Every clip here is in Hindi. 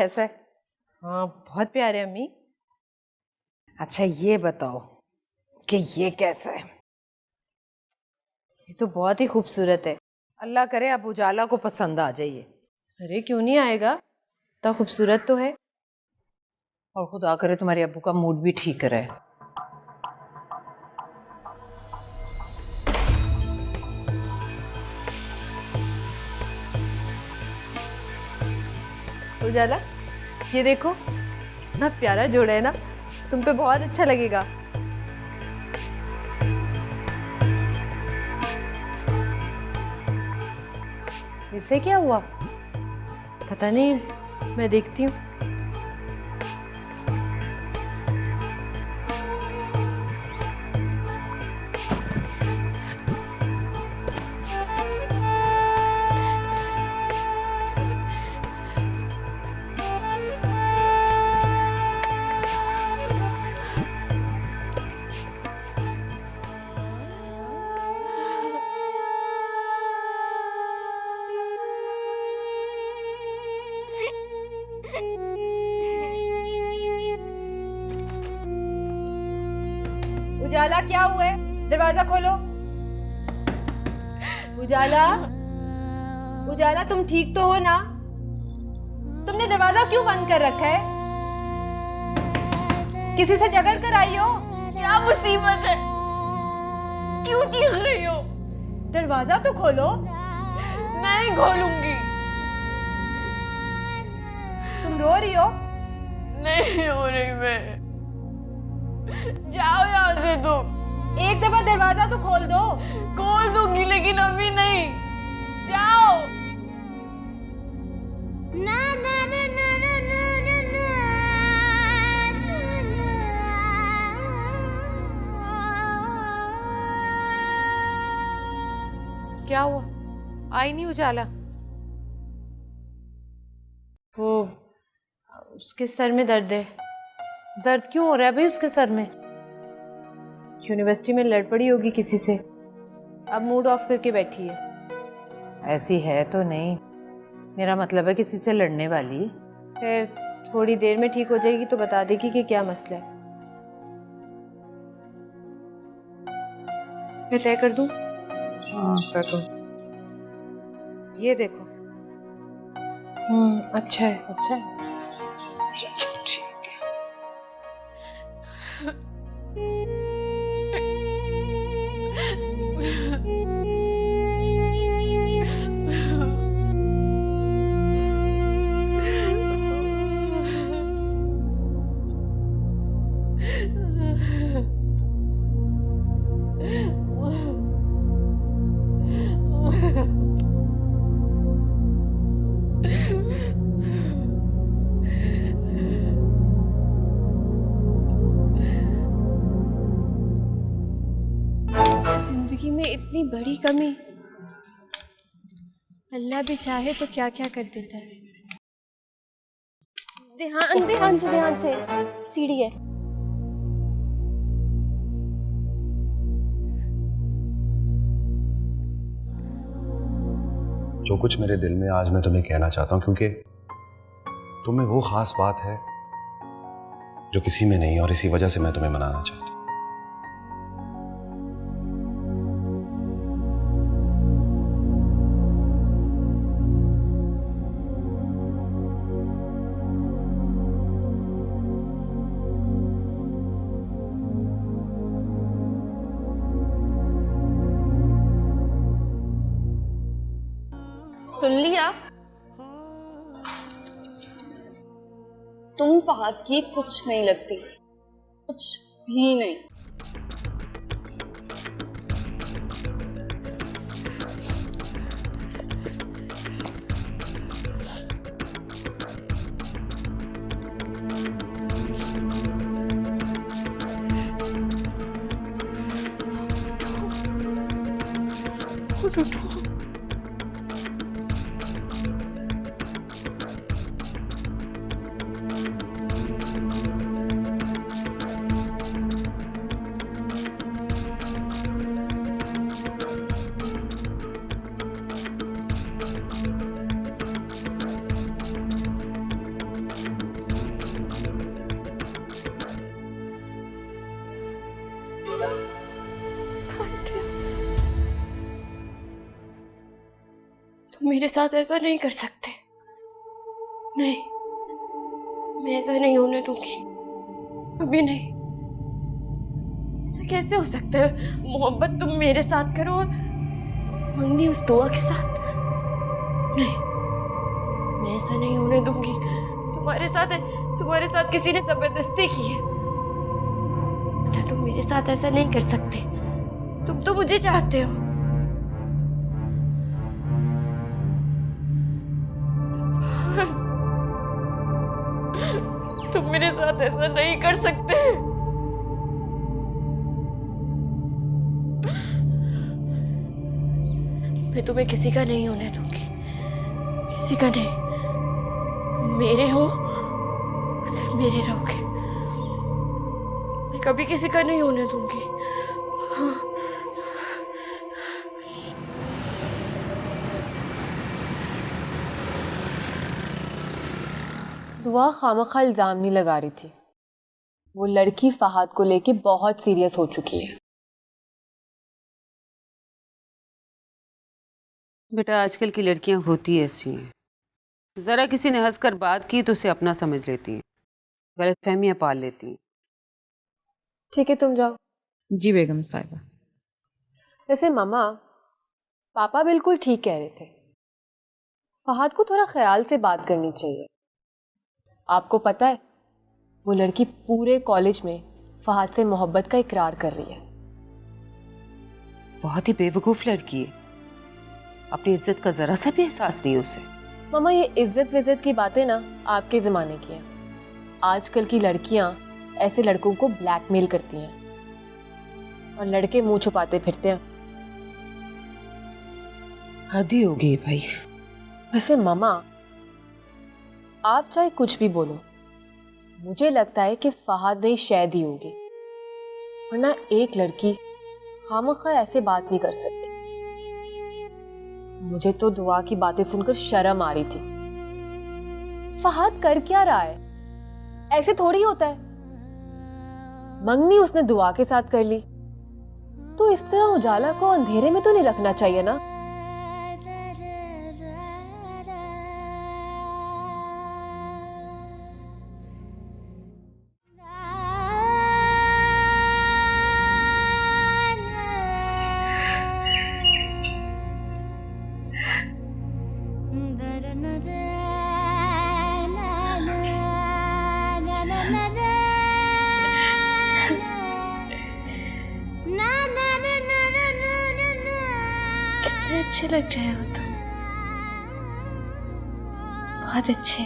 कैसा है? हाँ बहुत प्यारे अम्मी। अच्छा ये बताओ कि ये कैसा है? ये तो बहुत ही खूबसूरत है। अल्लाह करे अब उजाला को पसंद आ जाइए। अरे क्यों नहीं आएगा, इतना खूबसूरत तो है। और खुदा करे तुम्हारे अब्बू का मूड भी ठीक रहे। उजाला ये देखो, कितना प्यारा जोड़ा है ना, तुम पे बहुत अच्छा लगेगा। इससे क्या हुआ? पता नहीं, मैं देखती हूँ। उजाला क्या हुआ है? दरवाजा खोलो। उजाला, उजाला तुम ठीक तो हो ना? तुमने दरवाजा क्यों बंद कर रखा है? किसी से झगड़ कर आई हो? क्या मुसीबत है? क्यों चीख रही हो? दरवाजा तो खोलो। नहीं खोलूंगी। तुम रो रही हो? नहीं रो रही मैं। जाओ यहाँ से तुम। एक दफा दरवाजा तो खोल दो। खोल दूंगी लेकिन अभी नहीं। जाओ। ना ना ना ना ना ना ना क्या हुआ? आई नहीं उजाला? वो उसके सर में दर्द है। दर्द क्यों हो रहा है भाई उसके सर में? यूनिवर्सिटी में लड़ पड़ी होगी किसी से, अब मूड ऑफ करके बैठी है। ऐसी है तो नहीं, मेरा मतलब है किसी से लड़ने वाली। फिर थोड़ी देर में ठीक हो जाएगी तो बता देगी कि क्या मसला है। मैं तय कर दूं? ये देखो। अच्छा है। अच्छा है, चलो ठीक है। जिंदगी में इतनी बड़ी कमी, अल्लाह भी चाहे तो क्या क्या कर देता है। ध्यान ध्यान से, ध्यान से, सीढ़ी है। जो कुछ मेरे दिल में आज मैं तुम्हें कहना चाहता हूं, क्योंकि तुम में वो खास बात है जो किसी में नहीं, और इसी वजह से मैं तुम्हें मनाना चाहता हूं। सुन लिया? तुम फहद की कुछ नहीं लगती, कुछ भी नहीं। तुम मेरे साथ ऐसा नहीं कर सकते। नहीं, मैं ऐसा नहीं होने दूंगी, कभी नहीं। ऐसा कैसे हो सकता है? मोहब्बत तुम मेरे साथ करो और मंगनी उस दुआ के साथ। नहीं, मैं ऐसा नहीं होने दूंगी। तुम्हारे साथ किसी ने जबरदस्ती की है, ना तुम मेरे साथ ऐसा नहीं कर सकते। तुम तो मुझे चाहते हो। तुम मेरे साथ ऐसा नहीं कर सकते। मैं तुम्हें किसी का नहीं होने दूंगी, किसी का नहीं। तुम मेरे हो, सिर्फ मेरे रहोगे। मैं कभी किसी का नहीं होने दूंगी। दुआ खामखा इल्जाम नहीं लगा रही थी। वो लड़की फहाद को लेके बहुत सीरियस हो चुकी है। बेटा आजकल की लड़कियां होती ऐसी हैं, जरा किसी ने हंसकर बात की तो उसे अपना समझ लेती हैं, गलतफहमियां पाल लेती हैं। ठीक है, तुम जाओ। जी बेगम साहिबा। वैसे मामा, पापा बिल्कुल ठीक कह रहे थे। फहाद को थोड़ा ख्याल से बात करनी चाहिए। आपको पता है, वो लड़की पूरे कॉलेज में फहाद से मोहब्बत का इकरार कर रही है। बहुत ही बेवकूफ लड़की है, अपनी इज्जत का जरा सा भी एहसास नहीं उसे। मामा, ये इज्जत विज्जत की बातें ना आपके ज़माने की हैं। आजकल की लड़कियां ऐसे लड़कों को ब्लैकमेल करती हैं और लड़के मुंह छुपाते फिरते हैं। हद ही हो गई भाई। वैसे मामा, आप चाहे कुछ भी बोलो, मुझे लगता है कि फहाद ने शय दी होगी, वरना एक लड़की खामखा ऐसे बात नहीं कर सकती। मुझे तो दुआ की बातें सुनकर शर्म आ रही थी। फहाद कर क्या रहा है? ऐसे थोड़ी होता है। मंगनी उसने दुआ के साथ कर ली, तो इस तरह उजाला को अंधेरे में तो नहीं रखना चाहिए ना। कितने अच्छे लग रहे हो तुम, बहुत अच्छे।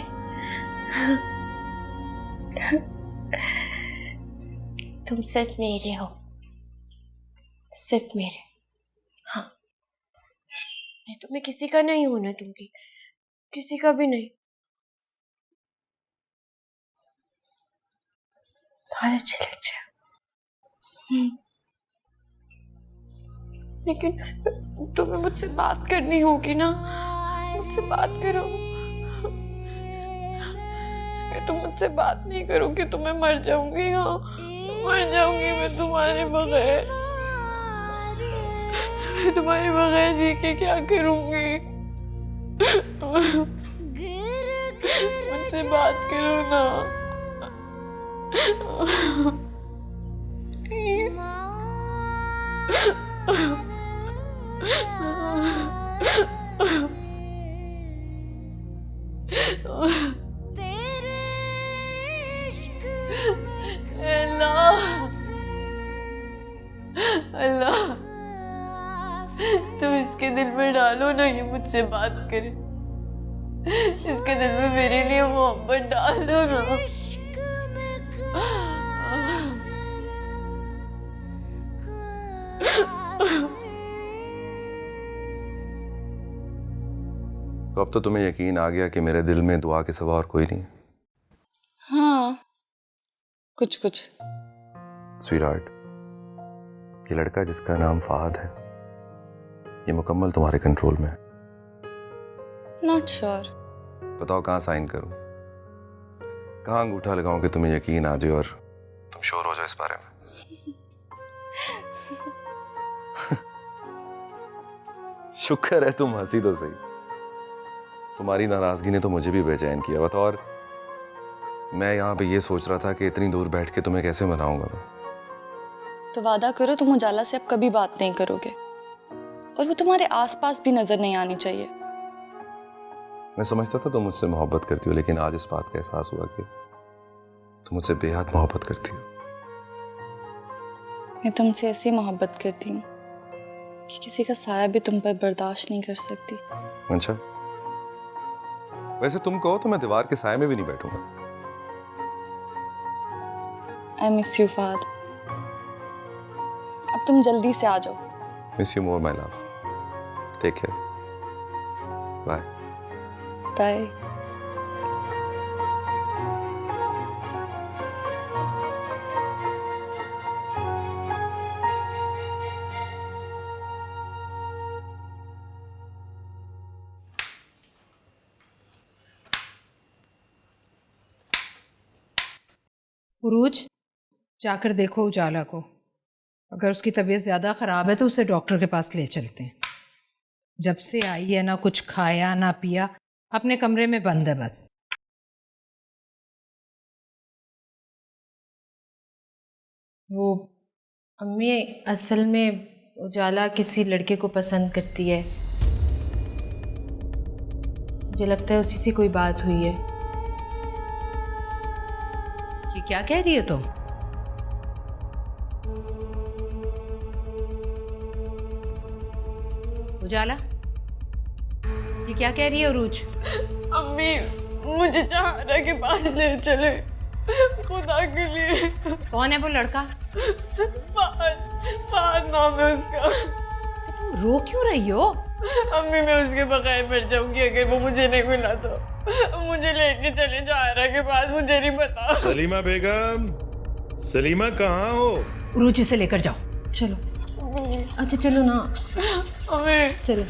तुम सिर्फ मेरे हो, सिर्फ मेरे। हाँ, मैं तुम्हें किसी का नहीं होने दूंगी, किसी का भी नहीं। बहुत अच्छे लग रहे हो। लेकिन तुम्हें मुझसे बात करनी होगी ना, मुझसे बात करो। अगर तुम मुझसे बात नहीं करोगे तो मैं मर जाऊंगी। हाँ, मर जाऊंगी मैं तुम्हारे बगैर। मैं तुम्हारे बगैर जी के क्या करूंगी? मुझसे बात करो ना प्लीज। अल्लाह, तुम इसके दिल में डालो ना ये मुझसे बात करे। इसके दिल में मेरे लिए मोहब्बत डाल दो ना। तो अब तो तुम्हें यकीन आ गया कि मेरे दिल में दुआ के सिवा और कोई नहीं है। हाँ, कुछ कुछ। स्वीटहार्ट, ये लड़का जिसका नाम फहाद है, ये मुकम्मल तुम्हारे कंट्रोल में है। Not sure. बताओ कहाँ साइन करूं, कहाँ अंगूठा लगाऊं कि तुम्हें यकीन आ जाए और तुम श्योर हो जाओ इस बारे में। शुक्र है तुम हंसी तो सही, तुम्हारी नाराजगी ने तो मुझे भी बेचैन किया। बतौर मैं यहाँ पे ये सोच रहा था कि इतनी दूर बैठ के तुम्हें कैसे मनाऊंगा मैं। तो वादा करो तुम उजाला से अब कभी बात नहीं करोगे, और वो तुम्हारे आसपास भी नजर नहीं आनी चाहिए। मैं समझता था तुम मुझसे मोहब्बत करती हो, लेकिन आज इस बात का एहसास हुआ कि तुम मुझसे बेहद मोहब्बत करती हो। मैं तुमसे ऐसी मोहब्बत करती हूँ कि किसी का साया भी तुम पर बर्दाश्त नहीं कर सकती। अच्छा, वैसे तुम कहो तो मैं दीवार के साए में भी नहीं बैठूंगा। I miss you Fahad. अब तुम जल्दी से आ जाओ। Miss you more my love. Take care. Bye. Bye. Urooj, जाकर देखो उजाला को। अगर उसकी तबीयत ज़्यादा ख़राब है तो उसे डॉक्टर के पास ले चलते हैं। जब से आई है ना कुछ खाया ना पिया, अपने कमरे में बंद है बस। वो अम्मी असल में उजाला किसी लड़के को पसंद करती है। मुझे लगता है उसी से कोई बात हुई है। ये क्या कह रही हो तुम? उजाला, ये क्या कह रही है उरूज? अम्मी मुझे जहारा के पास ले चले, खुदा के लिए। कौन है वो लड़का? फहद नाम है उसका। तुम रो क्यों रही हो? अम्मी मैं उसके बगैर मर जाऊंगी अगर वो मुझे नहीं मिला तो। मुझे लेके चले जहारा के पास, मुझे नहीं पता। सलीमा बेगम, सलीमा कहाँ हो? उरूज, इसे लेकर जाओ। चलो, अच्छा चलो ना। अम्मी चलो।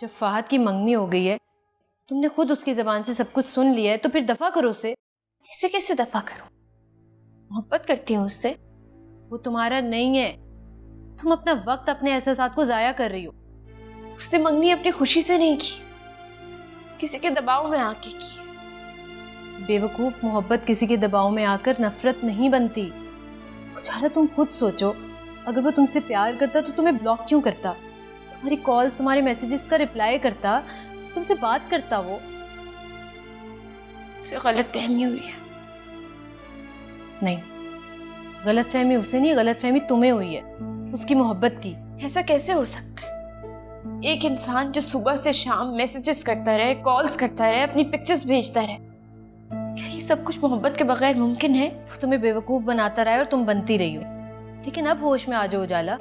जब फहद की मंगनी हो गई है, तुमने खुद उसकी ज़बान से सब कुछ सुन लिया है, तो फिर दफ़ा करो उसे। इसे कैसे दफा करूं? मोहब्बत करती हूँ उससे। वो तुम्हारा नहीं है। तुम अपना वक्त अपने एहसासात को ज़ाया कर रही हो। उसने मंगनी अपनी खुशी से नहीं की, किसी के दबाव में आके की। बेवकूफ़, मोहब्बत किसी के दबाव में आकर नफरत नहीं बनती। उजाला, तुम खुद सोचो, अगर वो तुमसे प्यार करता तो तुम्हें ब्लॉक क्यों करता? तुम्हारी कॉल्स, तुम्हारे मैसेजेस का रिप्लाई करता, तुमसे बात करता। वो उसे गलतफहमी हुई है। नहीं, गलतफहमी उसे नहीं, गलतफहमी तुम्हें हुई है उसकी मोहब्बत की। ऐसा कैसे हो सकता है? एक इंसान जो सुबह से शाम मैसेजेस करता रहे, कॉल्स करता रहे, अपनी पिक्चर्स भेजता रहे, क्या ये सब कुछ मोहब्बत के बगैर मुमकिन है? वो तुम्हें बेवकूफ़ बनाता रहा है और तुम बनती रही हो। लेकिन अब होश में आ जाओ उजाला।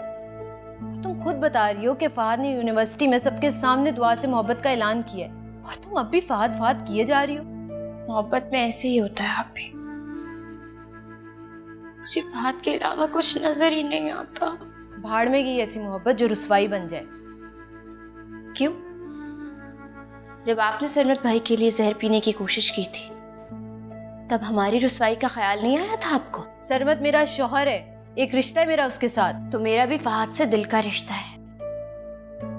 तुम खुद बता रही हो कि फहद ने यूनिवर्सिटी में सबके सामने दुआ से मोहब्बत का ऐलान किया है, और तुम अब भी फहद फहद किए जा रही हो। मोहब्बत में ऐसे ही होता है। आप भी, मुझे फहद के अलावा कुछ नजर ही नहीं आता। भाड़ में गई ऐसी मोहब्बत जो रुसवाई बन जाए। क्यों? जब आपने सरमत भाई के लिए जहर पीने की कोशिश की थी, तब हमारी रुसवाई का ख्याल नहीं आया था आपको? सरमत मेरा शौहर है, एक रिश्ता है मेरा उसके साथ। तो मेरा भी फहद से दिल का रिश्ता है,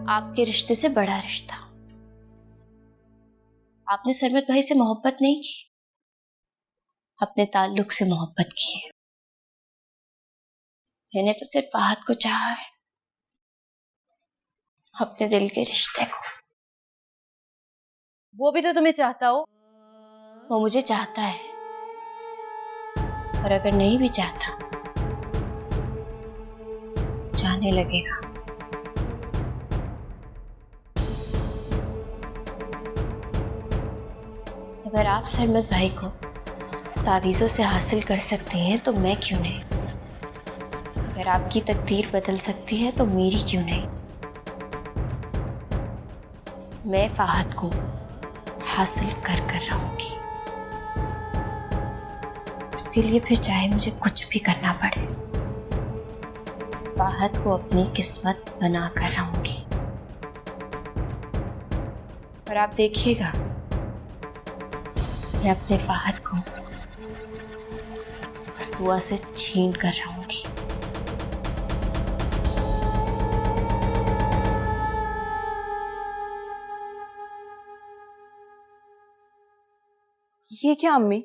आपके रिश्ते से बड़ा रिश्ता। आपने सरमत भाई से मोहब्बत नहीं की, अपने ताल्लुक से मोहब्बत की है। मैंने तो सिर्फ फहद को चाहा है, अपने दिल के रिश्ते को। वो भी तो तुम्हें चाहता हो। वो मुझे चाहता है, और अगर नहीं भी चाहता तो चाहने लगेगा। अगर आप सरमत भाई को तावीज़ों से हासिल कर सकते हैं तो मैं क्यों नहीं? अगर आपकी तकदीर बदल सकती है तो मेरी क्यों नहीं? मैं फहद को हासिल कर रहूंगी, उसके लिए फिर चाहे मुझे कुछ भी करना पड़े। फहद को अपनी किस्मत बना कर रहूंगी। और आप देखिएगा, मैं अपने फहद को बुआ से छीन कर रहूंगी। ये क्या अम्मी,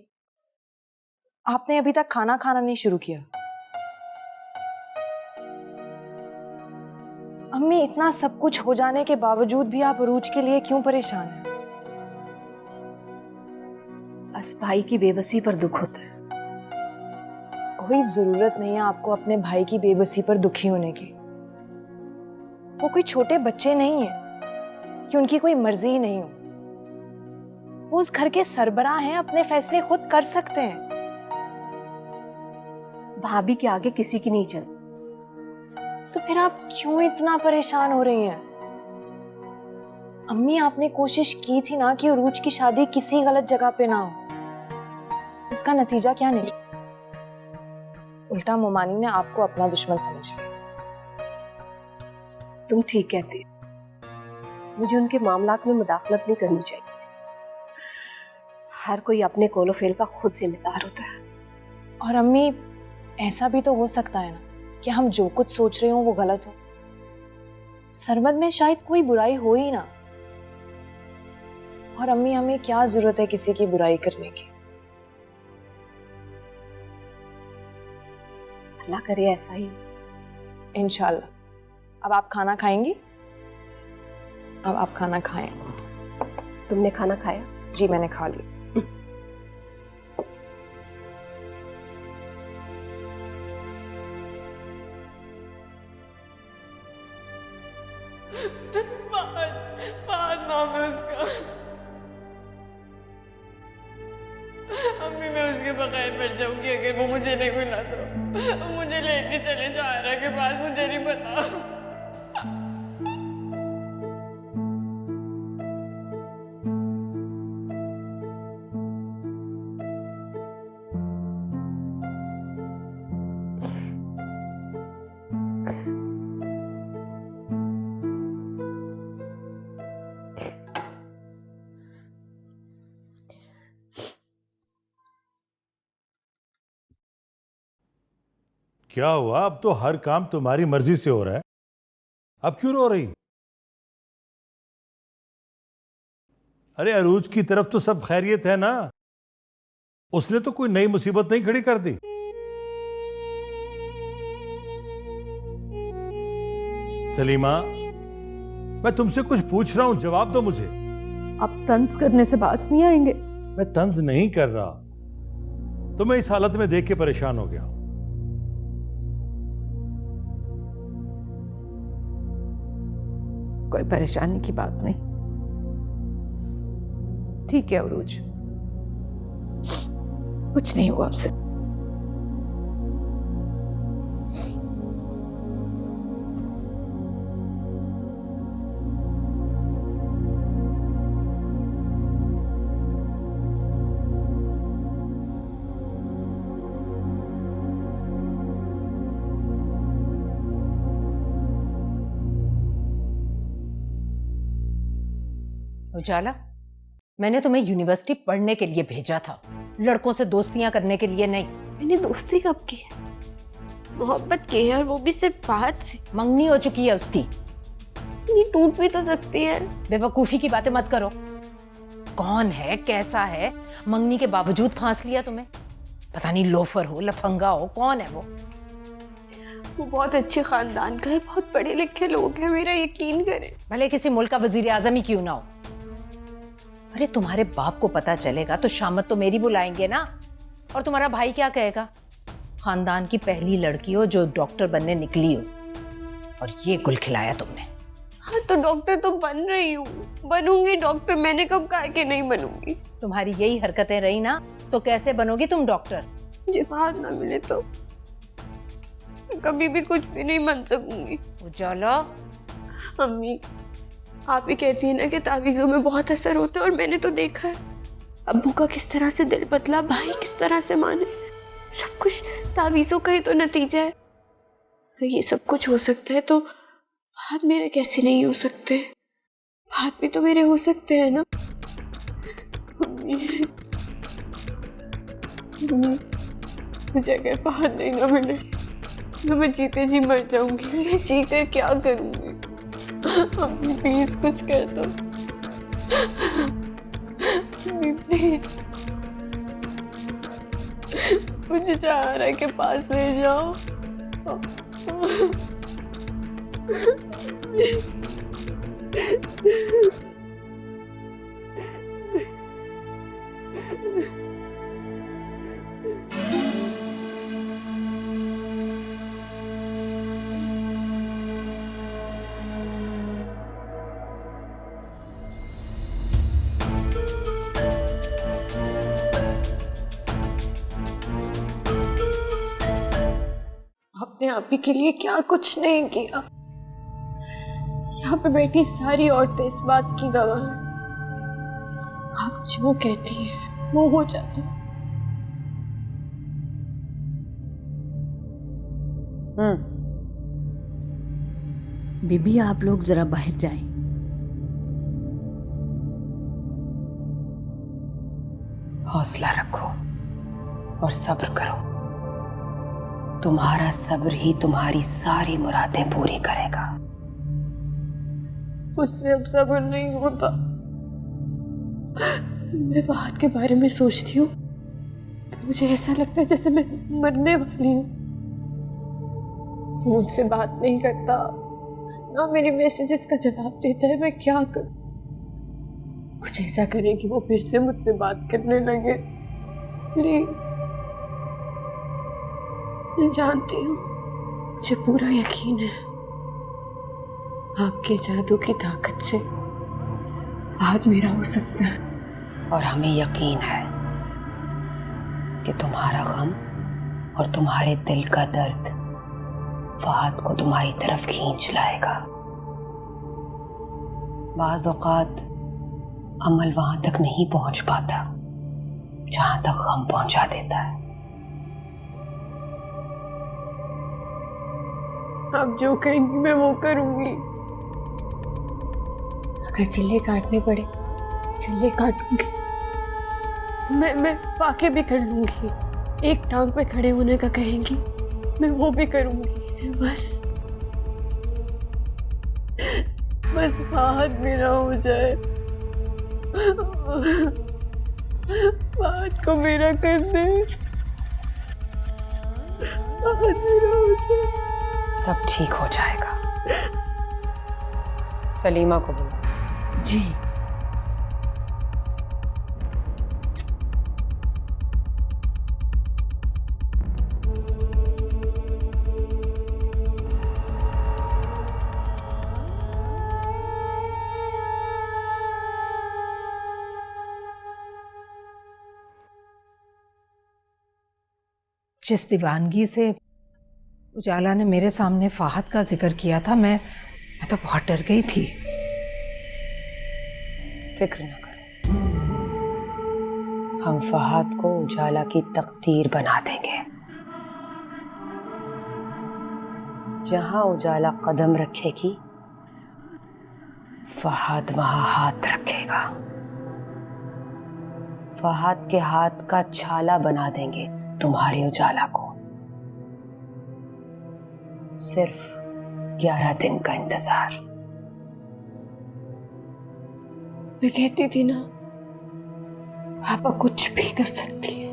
आपने अभी तक खाना खाना नहीं शुरू किया? अम्मी, इतना सब कुछ हो जाने के बावजूद भी आप अरूज के लिए क्यों परेशान हैं? बस भाई की बेबसी पर दुख होता है। कोई जरूरत नहीं है आपको अपने भाई की बेबसी पर दुखी होने की। वो कोई छोटे बच्चे नहीं है कि उनकी कोई मर्जी ही नहीं हो। वो उस घर के सरबराह हैं, अपने फैसले खुद कर सकते हैं। भाभी के आगे किसी की नहीं चलती। तो फिर आप क्यों इतना परेशान हो रही हैं? अम्मी, आपने कोशिश की थी ना कि अरूज की शादी किसी गलत जगह पे ना हो। उसका नतीजा क्या निकला? उल्टा मोमानी ने आपको अपना दुश्मन समझ लिया। तुम ठीक कहती हो, मुझे उनके मामलात में मुदाखलत नहीं करनी चाहिए थी। हर कोई अपने कोलो फेल का खुद जिम्मेदार होता है। और अम्मी, ऐसा भी तो हो सकता है ना कि हम जो कुछ सोच रहे हो वो गलत हो। सरमद में शायद कोई बुराई हो ही ना। और अम्मी, हमें क्या जरूरत है किसी की बुराई करने की? अल्लाह करे ऐसा ही। इंशाल्लाह। अब आप खाना खाएंगी? अब आप खाना खाएं। तुमने खाना खाया? जी, मैंने खा लिया। फहद नाम है उसका। अम्मी, मैं उसके बगैर मर जाऊंगी अगर वो मुझे नहीं मिला तो। मुझे लेके चले जा रहा के पास, मुझे नहीं पता। क्या हुआ? अब तो हर काम तुम्हारी मर्जी से हो रहा है, अब क्यों रो रही? अरे अरूज की तरफ तो सब खैरियत है ना? उसने तो कोई नई मुसीबत नहीं खड़ी कर दी। सलीमा, मैं तुमसे कुछ पूछ रहा हूं, जवाब दो मुझे। अब तंज करने से बात नहीं आएंगे। मैं तंज नहीं कर रहा, तुम्हें इस हालत में देख के परेशान हो गया हूं। कोई परेशानी की बात नहीं। ठीक है अरूज, कुछ नहीं हुआ आपसे। उजाला, मैंने तुम्हें यूनिवर्सिटी पढ़ने के लिए भेजा था, लड़कों से दोस्तियां करने के लिए नहीं। मैंने दोस्ती कब की है? मोहब्बत की है, और वो भी सिर्फ फहद से। मंगनी हो चुकी है उसकी। ये टूट भी तो सकती है। बेवकूफी की बातें मत करो। कौन है, कैसा है, मंगनी के बावजूद फांस लिया तुम्हें? पता नहीं लोफर हो, लफंगा हो, कौन है वो? वो बहुत अच्छे खानदान का है, बहुत पढ़े लिखे लोग हैं, मेरा यकीन करें। भले किसी मुल्क का वजीर आजम ही क्यों ना हो। अरे तुम्हारे बाप को पता चलेगा तो शामत तो मेरी बुलाएंगे ना। और तुम्हारा भाई क्या कहेगा? खानदान की पहली लड़की हो जो डॉक्टर बनने निकली हो, और ये गुल खिलाया तुमने। हाँ, तो डॉक्टर तो बन रही हूँ, बनूंगी डॉक्टर। मैंने कब कहा कि नहीं बनूंगी? तुम्हारी यही हरकतें रही ना तो कैसे बनोगी तुम डॉक्टर? मुझे फहद ना मिले तो कभी भी कुछ भी नहीं बन सकूंगी। उजाला, अम्मी, आप ही कहती है ना कि तावीज़ों में बहुत असर होता है, और मैंने तो देखा है अब्बू का किस तरह से दिल बदला, भाई किस तरह से माने। सब कुछ तावीज़ों का ही तो नतीजा है। तो ये सब कुछ हो सकता है तो फहद मेरे कैसे नहीं हो सकते? फहद भी तो मेरे हो सकते हैं ना। मुझे अगर फहद नहीं ना मिले तो मैं जीते जी मर जाऊंगी। मैं जी कर क्या करूंगी? अम्मी प्लीज कुछ कर दो। अम्मी प्लीज मुझे चारा के पास ले जाओ। आपने आप ही के लिए क्या कुछ नहीं किया। यहाँ पे बैठी सारी औरतें इस बात की गवाह हैं। आप जो कहती है वो हो जाता। बीबी आप लोग जरा बाहर जाएं। हौसला रखो और सब्र करो। तुम्हारा सब्र ही तुम्हारी सारी मुरादें पूरी करेगा। मुझसे अब सब्र नहीं होता। मैं फहद के बारे में सोचती हूँ तो मुझे ऐसा लगता है जैसे मैं मरने वाली हूँ। वो मुझसे बात नहीं करता, ना मेरे मैसेजेस का जवाब देता है। मैं क्या करूँ? कुछ ऐसा करे कि वो फिर से मुझसे बात करने लगे। प्लीज। मैं जानती हूँ, मुझे पूरा यकीन है आपके जादू की ताकत से फहद मेरा हो सकता है। और हमें यकीन है कि तुम्हारा गम और तुम्हारे दिल का दर्द फहद को तुम्हारी तरफ खींच लाएगा। बाज़ औक़ात अमल वहां तक नहीं पहुंच पाता जहां तक गम पहुंचा देता है। आप जो कहेंगी मैं वो करूंगी। अगर चिल्ले काटने पड़े चिल्ले काटूंगी। मैं वाकई भी कर लूंगी। एक टांग पे खड़े होने का कहेंगी मैं वो भी करूंगी। बस फहद मेरा हो जाए। फहद को मेरा कर दे। फहद मेरा हो जाए। सब ठीक हो जाएगा। सलीमा को बोलो। जी जिस दीवानगी से उजाला ने मेरे सामने फहद का जिक्र किया था, मैं तो बहुत डर गई थी। फिक्र न करो, हम फहद को उजाला की तकदीर बना देंगे। जहां उजाला कदम रखेगी फहद वहां हाथ रखेगा। फहद के हाथ का छाला बना देंगे तुम्हारे उजाला को। सिर्फ 11 दिन का इंतजार। मैं कहती थी ना, पापा कुछ भी कर सकती है।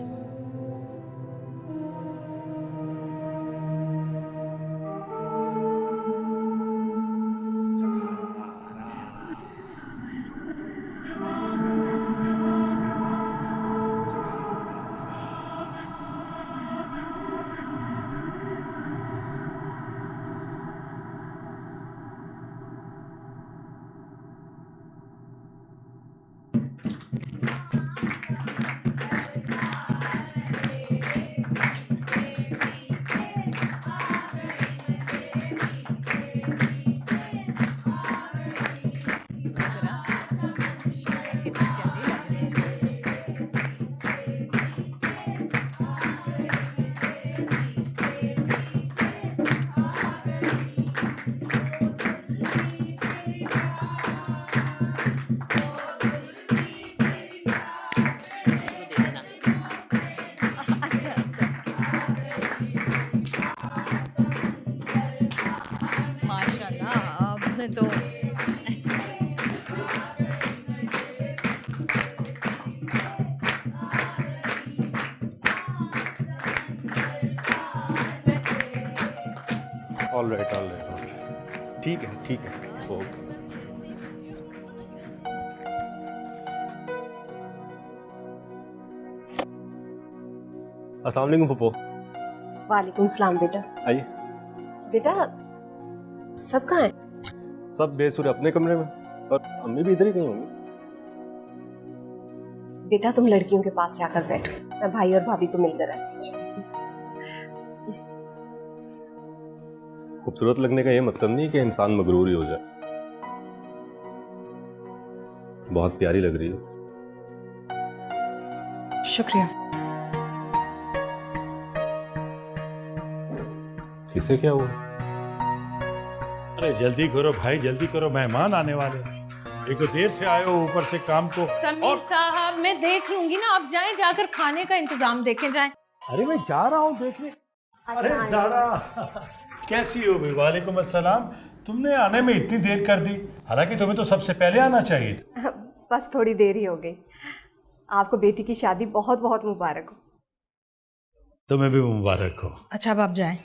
जाने दो। ऑल राइट, ठीक है ओके। अस्सलाम वालेकुम पप्पू। वालेकुम सलाम बेटा। आइए। बेटा सब कहाँ है? सब बेसुरे अपने कमरे में, और अम्मी भी इधर ही कहीं होंगी। बेटा तुम लड़कियों के पास जाकर बैठो, मैं भाई और भाभी को मिलकर आती हूँ। खूबसूरत लगने का ये मतलब नहीं कि इंसान मगरूर ही हो जाए। बहुत प्यारी लग रही हो। शुक्रिया। इसे क्या हुआ? अरे जल्दी करो भाई, जल्दी करो, मेहमान आने वाले हैं। एक तो देर से आए हो, ऊपर से काम को। समीर साहब मैं देख लूंगी ना, आप जाएं, जाकर खाने का इंतजाम देखें जाएं। अरे मैं जा रहा हूँ देखने। अरे ज़ारा कैसी हो भाई? वालेकुम अस्सलाम। तुमने आने में इतनी देर कर दी, हालांकि तुम्हें तो सबसे पहले आना चाहिए था। बस थोड़ी देर ही हो गई। आपको बेटी की शादी बहुत बहुत मुबारक हो। तुम्हें भी मुबारक हो। अच्छा अब आप जाएं।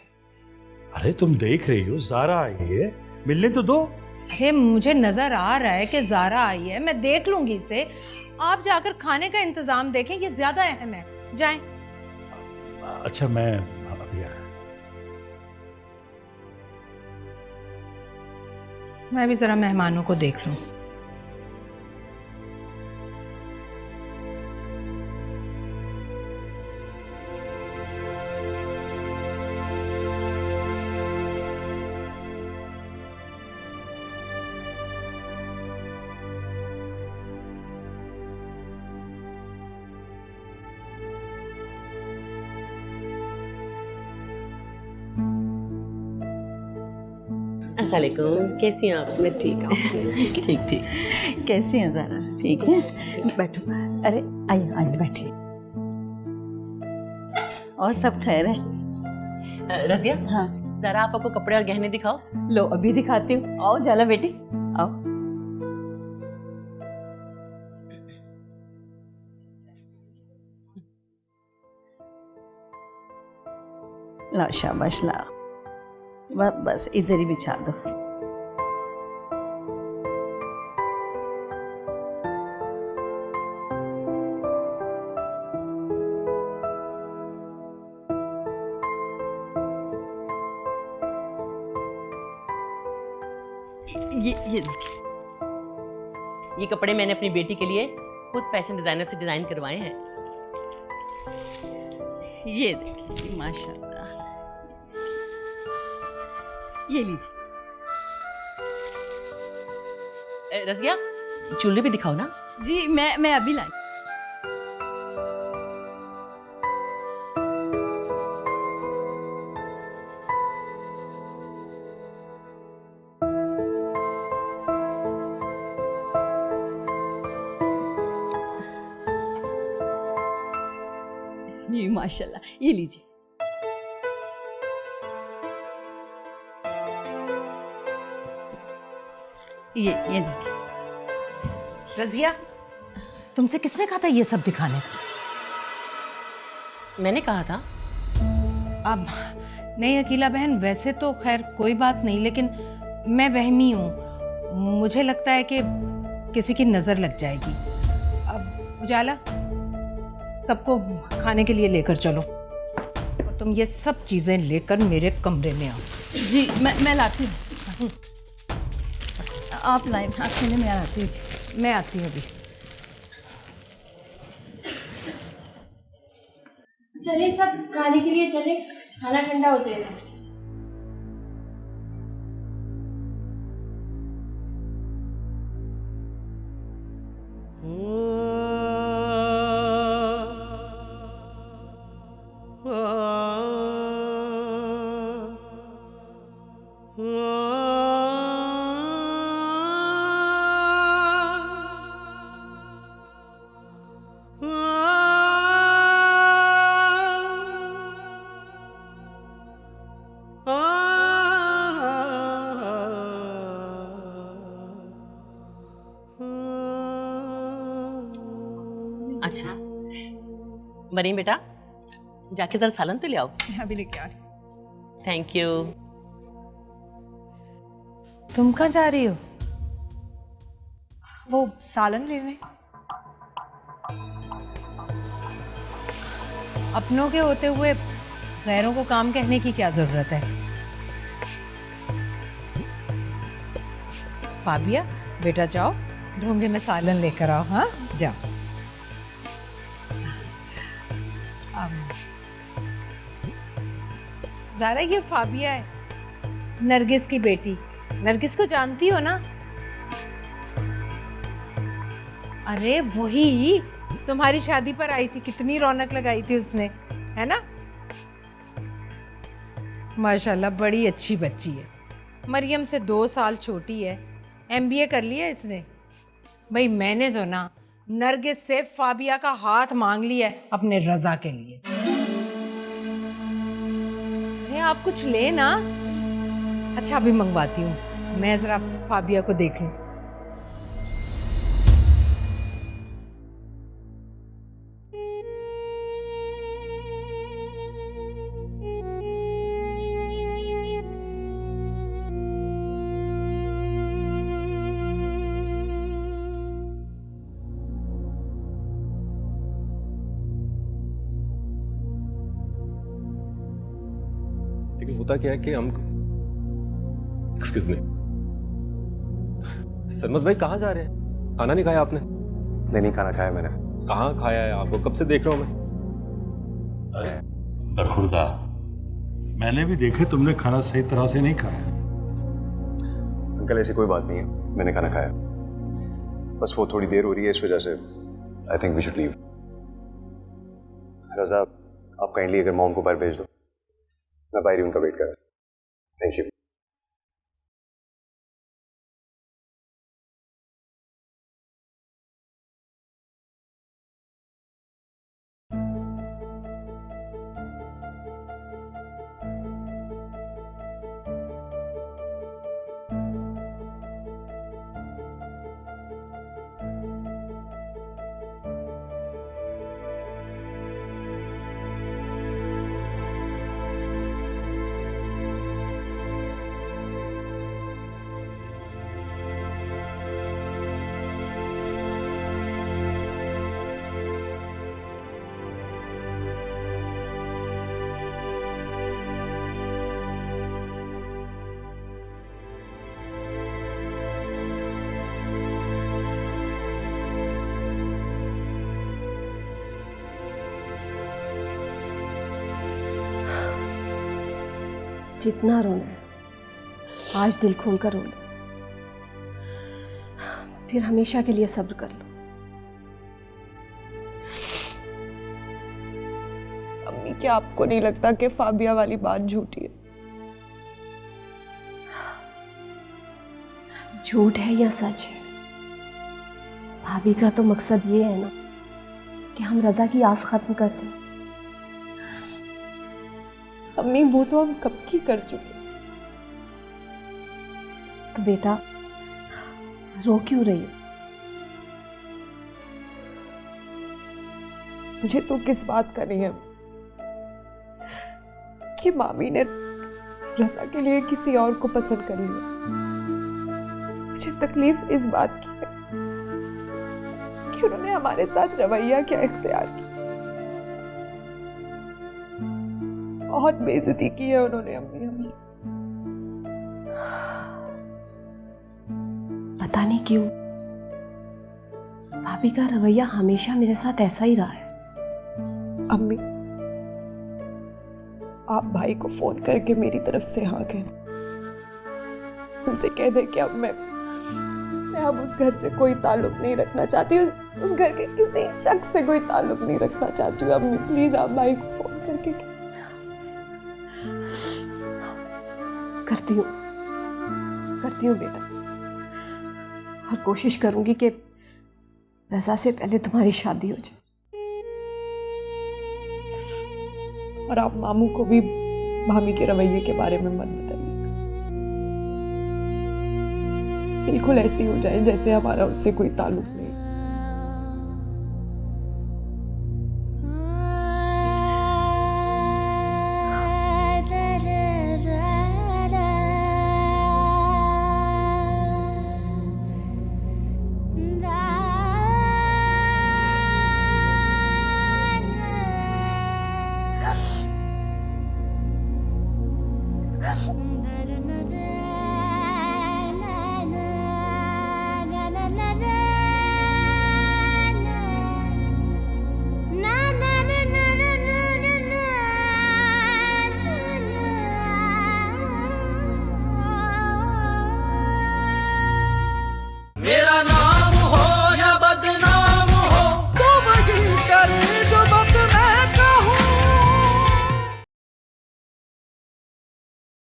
अरे तुम देख रही हो ज़ारा आई है, मिलने तो दो। अरे मुझे नजर आ रहा है कि ज़ारा आई है, मैं देख लूंगी इसे। आप जाकर खाने का इंतजाम देखें, ये ज्यादा अहम है। जाएं। अच्छा मैं अभी आया। मैं भी जरा मेहमानों को देख लूं। अस्सलामुअलैकुम, कैसी हैं आप? मैं ठीक हूँ। ठीक। कैसी हैं ज़रा? ठीक है, बैठो। अरे आइए आइए बैठिए। और सब खैर है? रजिया, हाँ ज़रा आप आपको कपड़े और गहने दिखाओ। लो अभी दिखाती हूँ। आओ जाला बेटी, आओ। ला शाबाश, ला बस इधर ही बिछा दो। ये देखिए, ये कपड़े मैंने अपनी बेटी के लिए खुद फैशन डिजाइनर से डिजाइन करवाए हैं। ये देखिए माशाल्लाह। ये लीजिए। रजिया चूल्हे भी दिखाओ ना। जी मैं अभी लाई। ये माशाल्लाह, ये लीजिए। ये देखिए। रजिया तुमसे किसने कहा था ये सब दिखाने को? मैंने कहा था। अब नहीं अकीला बहन, वैसे तो खैर कोई बात नहीं, लेकिन मैं वहमी हूँ। मुझे लगता है कि किसी की नज़र लग जाएगी। अब उजाला सबको खाने के लिए लेकर चलो, और तुम ये सब चीज़ें लेकर मेरे कमरे में आओ। जी मैं लाती हूँ। आप लाए, अकेले में आती हूँ। मैं आती हूँ अभी। चलिए सब खाने के लिए चले, खाना ठंडा हो जाएगा। अच्छा मरीम बेटा, जाके जरा सालन तो ले आओ। अभी लेके आ रही। Thank you. तुम कहाँ जा रही हो? वो सालन लेने। अपनों के होते हुए गैरों को काम कहने की क्या जरूरत है? फाबिया बेटा जाओ, ढोंगे में सालन लेकर आओ। हाँ जाओ। ज़ारा ये फाबिया है, नरगिस की बेटी। नरगिस को जानती हो ना? अरे वही तुम्हारी शादी पर आई थी, कितनी रौनक लगाई थी उसने, है ना? माशाल्लाह बड़ी अच्छी बच्ची है। मरियम से 2 साल छोटी है, MBA कर लिया इसने। भाई मैंने तो ना नरगिस से फाबिया का हाथ मांग लिया है अपने रजा के लिए। अरे आप कुछ ले ना। अच्छा अभी मंगवाती हूँ, मैं जरा फाबिया को देख लूँ। लेकिन होता क्या है कि हम एक्सक्यूज मी, सरमत भाई कहाँ जा रहे हैं? खाना नहीं खाया आपने? नहीं खाना खाया मैंने। कहाँ खाया है? आपको कब से देख रहा हूँ मैं। अरे बरखुरदा, मैंने भी देखे तुमने खाना सही तरह से नहीं खाया। अंकल ऐसी कोई बात नहीं है, मैंने खाना खाया, बस वो थोड़ी देर हो रही है इस वजह से। I think we should leave. Raza आप काइंडली अगर मॉम को बाहर भेज दो, मैं बाहर ही उनका वेट कर रहा हूँ। Thank you. जितना रोना है आज दिल खोल कर रो लो, फिर हमेशा के लिए सब्र कर लो। अम्मी क्या आपको नहीं लगता कि फाबिया वाली बात झूठी है? झूठ है या सच है, भाभी का तो मकसद ये है ना कि हम रजा की आस खत्म कर दें। अम्मी वो तो हम कब की कर चुके। तो बेटा रो क्यों रही हो? मुझे तो किस बात का नहीं है कि मामी ने रजा के लिए किसी और को पसंद कर लिया। मुझे तकलीफ इस बात की है कि उन्होंने हमारे साथ रवैया क्या इख्तियार किया। बहुत बेइज्जती की है उन्होंने अम्मी हमारी। पता नहीं क्यों भाभी का रवैया हमेशा मेरे साथ ऐसा ही रहा है। अम्मी आप भाई को फोन करके मेरी तरफ से हाँ कहें, उनसे कह दे कि अब मैं अब उस घर से कोई ताल्लुक नहीं रखना चाहती, उस घर के किसी शख्स से कोई ताल्लुक नहीं रखना चाहती हूँ। अम्मी प्लीज आप भाई को फोन करके करती हूँ बेटा, और कोशिश करूंगी कि रजा से पहले तुम्हारी शादी हो जाए। और आप मामू को भी भाभी के रवैये के बारे में मत बताइए, बिल्कुल ऐसी हो जाए जैसे हमारा उनसे कोई ताल्लुक नहीं।